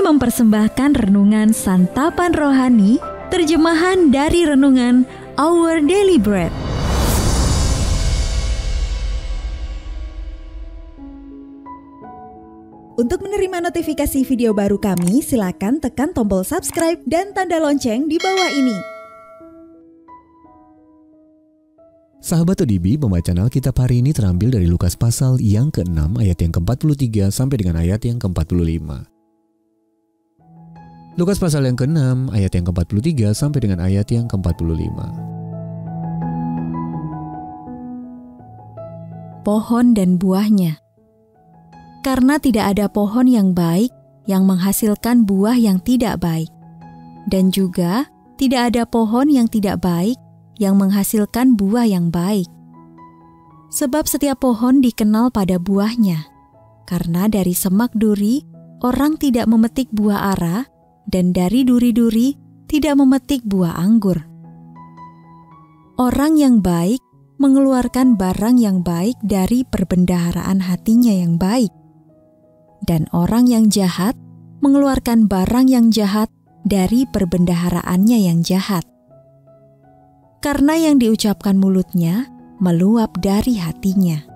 Kami mempersembahkan renungan santapan rohani, terjemahan dari renungan Our Daily Bread. Untuk menerima notifikasi video baru kami, silakan tekan tombol subscribe dan tanda lonceng di bawah ini. Sahabat ODB, pembacaan Alkitab hari ini terambil dari Lukas pasal yang ke-6 ayat yang ke-43 sampai dengan ayat yang ke-45. Lukas pasal yang ke-6 ayat yang ke-43 sampai dengan ayat yang ke-45. Pohon dan buahnya. Karena tidak ada pohon yang baik yang menghasilkan buah yang tidak baik, dan juga tidak ada pohon yang tidak baik yang menghasilkan buah yang baik. Sebab setiap pohon dikenal pada buahnya, karena dari semak duri orang tidak memetik buah ara, dan dari duri-duri tidak memetik buah anggur. Orang yang baik mengeluarkan barang yang baik dari perbendaharaan hatinya yang baik, dan orang yang jahat mengeluarkan barang yang jahat dari perbendaharaannya yang jahat. Karena yang diucapkan mulutnya meluap dari hatinya.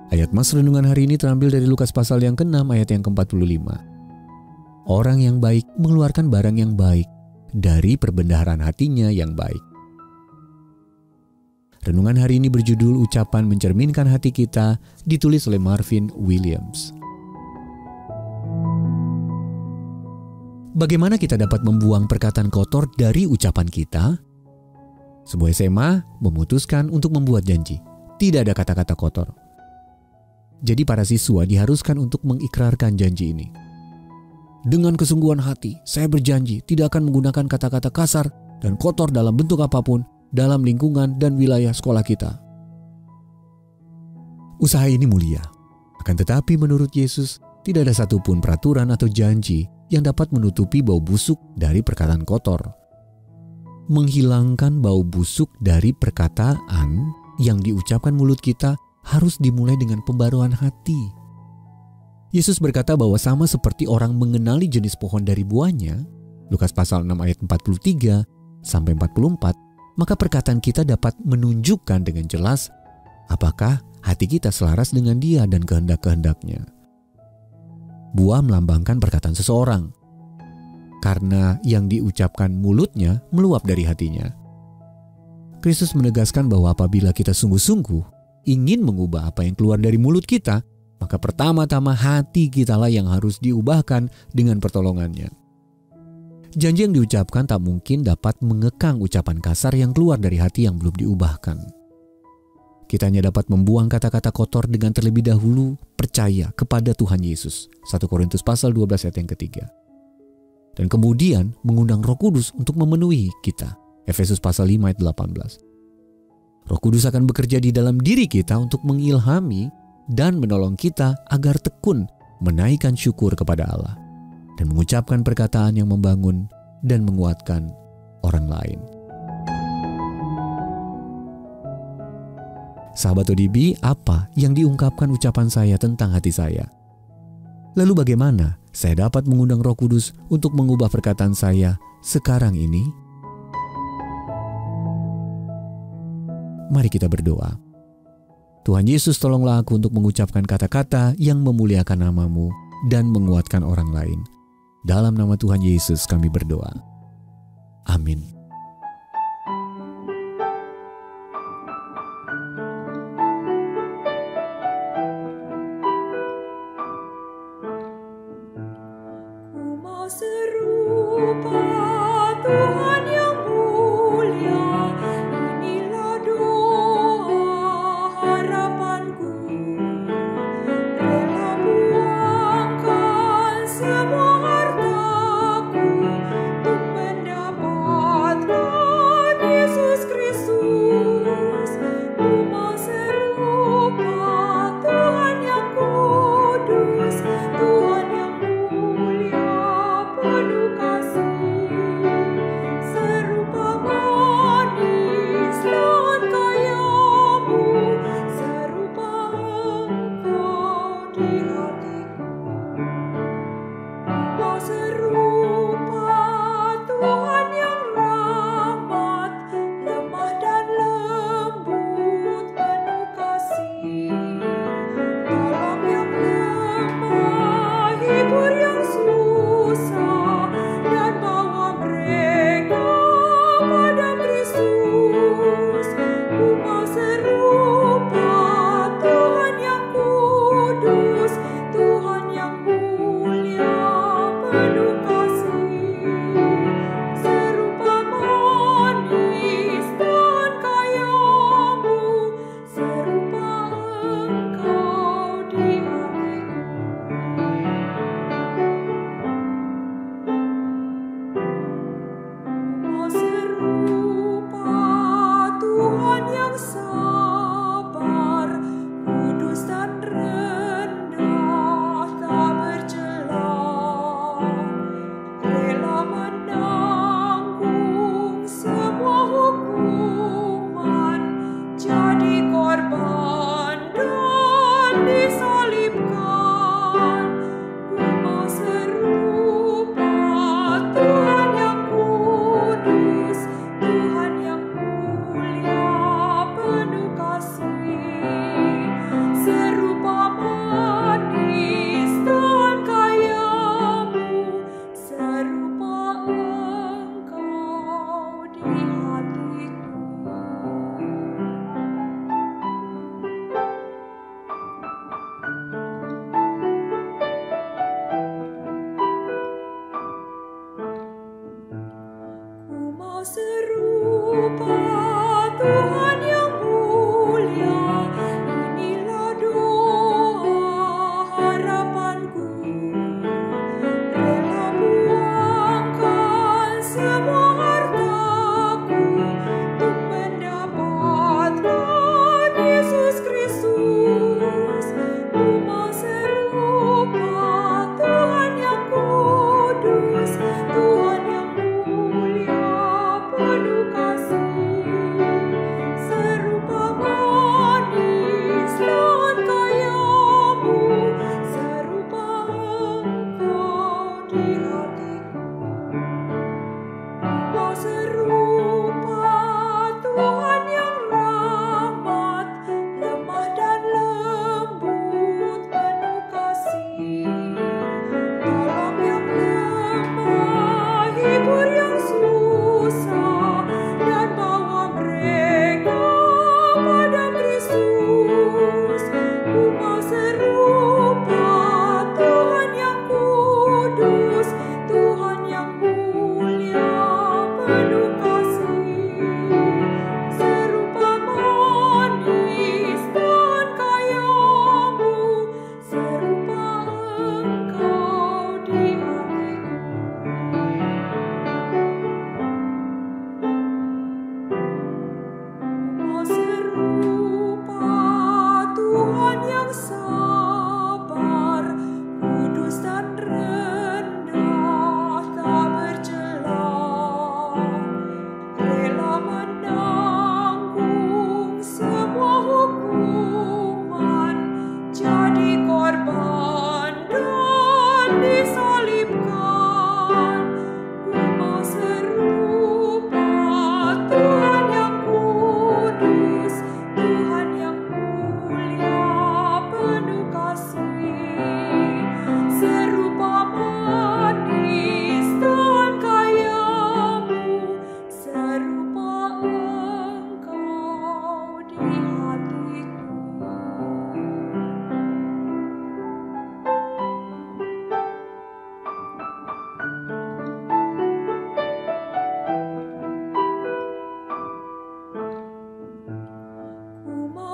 Ayat mas renungan hari ini terambil dari Lukas pasal yang ke-6 ayat yang ke-45. Orang yang baik mengeluarkan barang yang baik dari perbendaharaan hatinya yang baik. Renungan hari ini berjudul Ucapan Mencerminkan Hati Kita, ditulis oleh Marvin Williams. Bagaimana kita dapat membuang perkataan kotor dari ucapan kita? Sebuah SMA memutuskan untuk membuat janji. Tidak ada kata-kata kotor. Jadi para siswa diharuskan untuk mengikrarkan janji ini. Dengan kesungguhan hati, saya berjanji tidak akan menggunakan kata-kata kasar dan kotor dalam bentuk apapun dalam lingkungan dan wilayah sekolah kita. Usaha ini mulia. Akan tetapi menurut Yesus, tidak ada satupun peraturan atau janji yang dapat menutupi bau busuk dari perkataan kotor. Menghilangkan bau busuk dari perkataan yang diucapkan mulut kita harus dimulai dengan pembaruan hati. Yesus berkata bahwa sama seperti orang mengenali jenis pohon dari buahnya, Lukas pasal 6 ayat 43 sampai 44, maka perkataan kita dapat menunjukkan dengan jelas apakah hati kita selaras dengan Dia dan kehendak-kehendaknya. Buah melambangkan perkataan seseorang, karena yang diucapkan mulutnya meluap dari hatinya. Kristus menegaskan bahwa apabila kita sungguh-sungguh ingin mengubah apa yang keluar dari mulut kita, maka pertama-tama hati kitalah yang harus diubahkan dengan pertolongannya. Janji yang diucapkan tak mungkin dapat mengekang ucapan kasar yang keluar dari hati yang belum diubahkan. Kita hanya dapat membuang kata-kata kotor dengan terlebih dahulu percaya kepada Tuhan Yesus. 1 Korintus pasal 12 ayat yang ketiga. Dan kemudian mengundang Roh Kudus untuk memenuhi kita. Efesus pasal 5 ayat 18. Roh Kudus akan bekerja di dalam diri kita untuk mengilhami dan menolong kita agar tekun menaikkan syukur kepada Allah dan mengucapkan perkataan yang membangun dan menguatkan orang lain. Sahabat ODB, apa yang diungkapkan ucapan saya tentang hati saya? Lalu bagaimana saya dapat mengundang Roh Kudus untuk mengubah perkataan saya sekarang ini? Mari kita berdoa. Tuhan Yesus, tolonglah aku untuk mengucapkan kata-kata yang memuliakan nama-Mu dan menguatkan orang lain. Dalam nama Tuhan Yesus kami berdoa. Amin. Ku mau serupa Tuhan yang mulia. Inilah doa harapanku. Rela buangkan semua hartaku untuk mendapat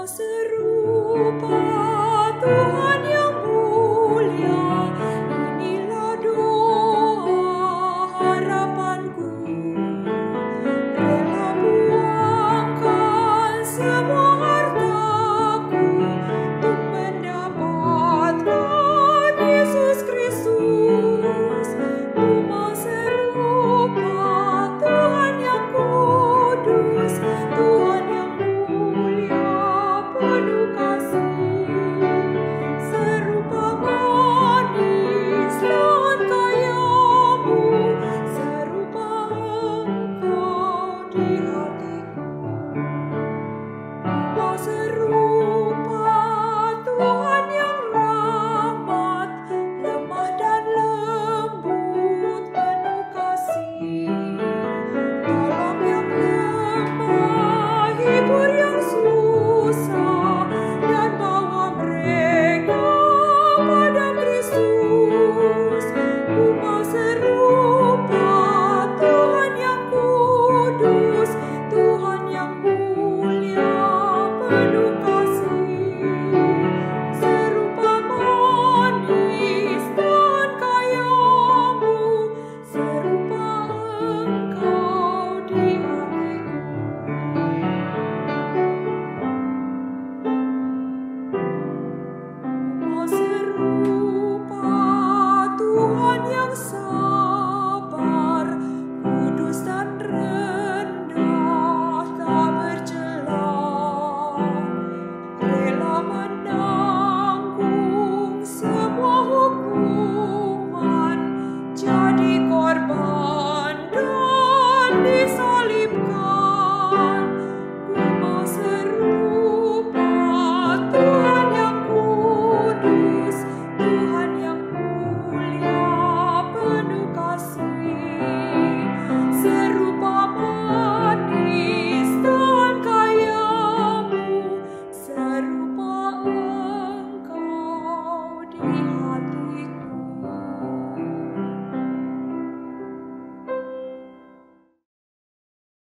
serupa Tuhan yang mulia, inilah doa harapanku. Rela buangkan semua hartaku untuk mendapatkan Yesus Kristus. Ku mau serupa Tuhan yang kudus, Tuhan yang mulia penuh kasih, serupa manis daun kayamu, serupa Engkau di hatiku. Mau serupa Tuhan yang rahmat, lemah dan lembut penuh kasih, tolong yang lemah, hibur yang susah, dan bawa mereka pada Kristus. Ku mau serupa Tuhan yang kudus, Tuhan yang mulia penuh